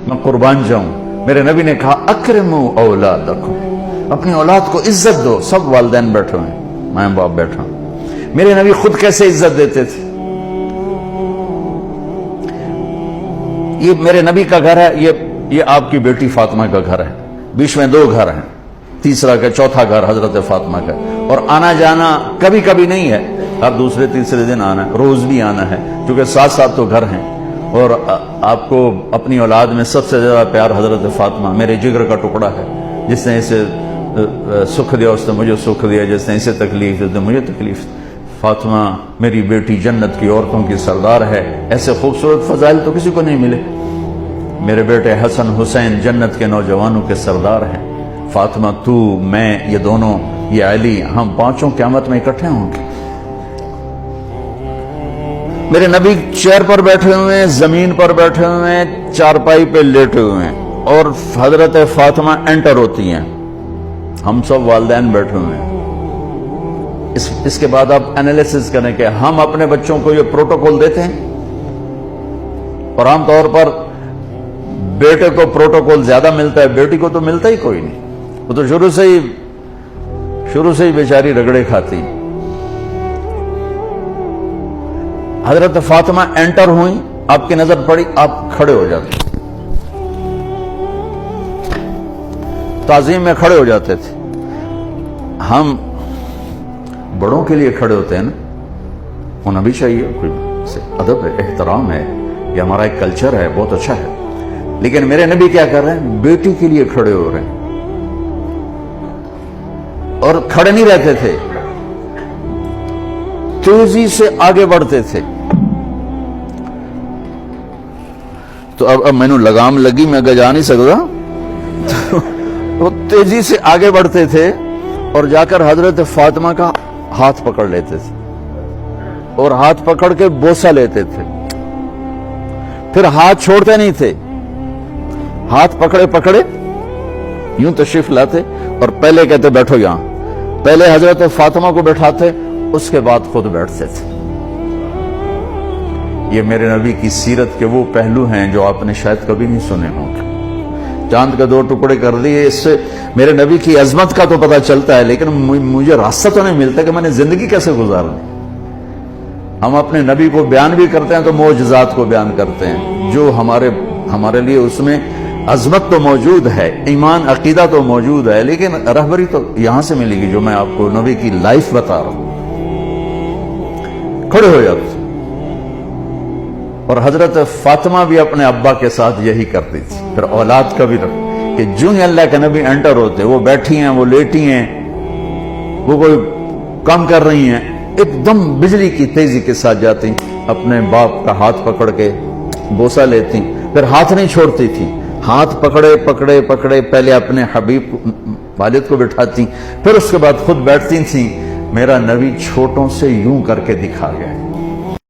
میں قربان جاؤں. میرے نبی نے کہا اکرموا اولادکم, اپنی اولاد کو عزت دو. سب والدین بیٹھے ہوئے ہیں, ماں باپ بیٹھا ہوں. میرے نبی خود کیسے عزت دیتے تھے. یہ میرے نبی کا گھر ہے, یہ آپ کی بیٹی فاطمہ کا گھر ہے. بیچ میں 2 گھر ہیں, تیسرا کا چوتھا گھر حضرت فاطمہ کا. اور آنا جانا کبھی کبھی نہیں ہے, اب دوسرے تیسرے دن آنا ہے, روز بھی آنا ہے, کیونکہ ساتھ ساتھ تو گھر ہیں. اور آپ کو اپنی اولاد میں سب سے زیادہ پیار حضرت فاطمہ, میرے جگر کا ٹکڑا ہے. جس نے اسے سکھ دیا اس نے مجھے سکھ دیا, جس نے اسے تکلیف دی اس نے مجھے تکلیف. فاطمہ میری بیٹی جنت کی عورتوں کی سردار ہے. ایسے خوبصورت فضائل تو کسی کو نہیں ملے. میرے بیٹے حسن حسین جنت کے نوجوانوں کے سردار ہیں. فاطمہ تو, میں, یہ دونوں, یہ علی, ہم پانچوں قیامت میں اکٹھے ہوں گے. میرے نبی چیئر پر بیٹھے ہوئے ہیں, زمین پر بیٹھے ہوئے ہیں, چارپائی پہ لیٹے ہوئے ہیں, اور حضرت فاطمہ انٹر ہوتی ہیں. ہم سب والدین بیٹھے ہوئے ہیں. اس کے بعد آپ انالیسس کریں کہ ہم اپنے بچوں کو یہ پروٹوکول دیتے ہیں. اور عام طور پر بیٹے کو پروٹوکول زیادہ ملتا ہے, بیٹی کو تو ملتا ہی کوئی نہیں. وہ تو شروع سے ہی بیچاری رگڑے کھاتی. حضرت فاطمہ انٹر ہوئی, آپ کی نظر پڑی, آپ کھڑے ہو جاتے, تعظیم میں کھڑے ہو جاتے تھے. ہم بڑوں کے لیے کھڑے ہوتے ہیں نا, ہونا بھی چاہیے, کوئی ادب ہے, احترام ہے, یہ ہمارا ایک کلچر ہے, بہت اچھا ہے. لیکن میرے نبی کیا کر رہے ہیں, بیٹی کے لیے کھڑے ہو رہے ہیں. اور کھڑے نہیں رہتے تھے, تیزی سے آگے بڑھتے تھے. تو اب میں نے لگام لگی, میں جا نہیں سکتا. وہ تیزی سے آگے بڑھتے تھے اور جا کر حضرت فاطمہ کا ہاتھ پکڑ لیتے تھے, اور ہاتھ پکڑ کے بوسہ لیتے تھے. پھر ہاتھ چھوڑتے نہیں تھے, ہاتھ پکڑے پکڑے یوں تشریف لاتے, اور پہلے کہتے بیٹھو یہاں. پہلے حضرت فاطمہ کو بیٹھاتے, اس کے بعد خود بیٹھتے تھے. یہ میرے نبی کی سیرت کے وہ پہلو ہیں جو آپ نے شاید کبھی نہیں سنے ہوں گے. چاند کا 2 ٹکڑے کر دیے, اس سے میرے نبی کی عظمت کا تو پتہ چلتا ہے, لیکن مجھے راستہ تو نہیں ملتا کہ میں نے زندگی کیسے گزارنی. ہم اپنے نبی کو بیان بھی کرتے ہیں تو معجزات کو بیان کرتے ہیں, جو ہمارے لیے اس میں عظمت تو موجود ہے, ایمان عقیدہ تو موجود ہے, لیکن رہبری تو یہاں سے ملے گی جو میں آپ کو نبی کی لائف بتا رہا ہوں. کھڑے ہو جاتے. اور حضرت فاطمہ بھی اپنے ابا کے ساتھ یہی کرتی تھی. پھر اولاد کا بھی کہ جو ہی اللہ کے نبی انٹر ہوتے, وہ بیٹھی ہیں, وہ لیٹی ہیں, وہ کوئی کام کر رہی ہیں, ایک دم بجلی کی تیزی کے ساتھ جاتی, اپنے باپ کا ہاتھ پکڑ کے بوسہ لیتی. پھر ہاتھ نہیں چھوڑتی تھی, ہاتھ پکڑے پکڑے پکڑے پہلے اپنے حبیب والد کو بٹھاتی, پھر اس کے بعد خود بیٹھتی تھی. میرا نبی چھوٹوں سے یوں کر کے دکھا گیا.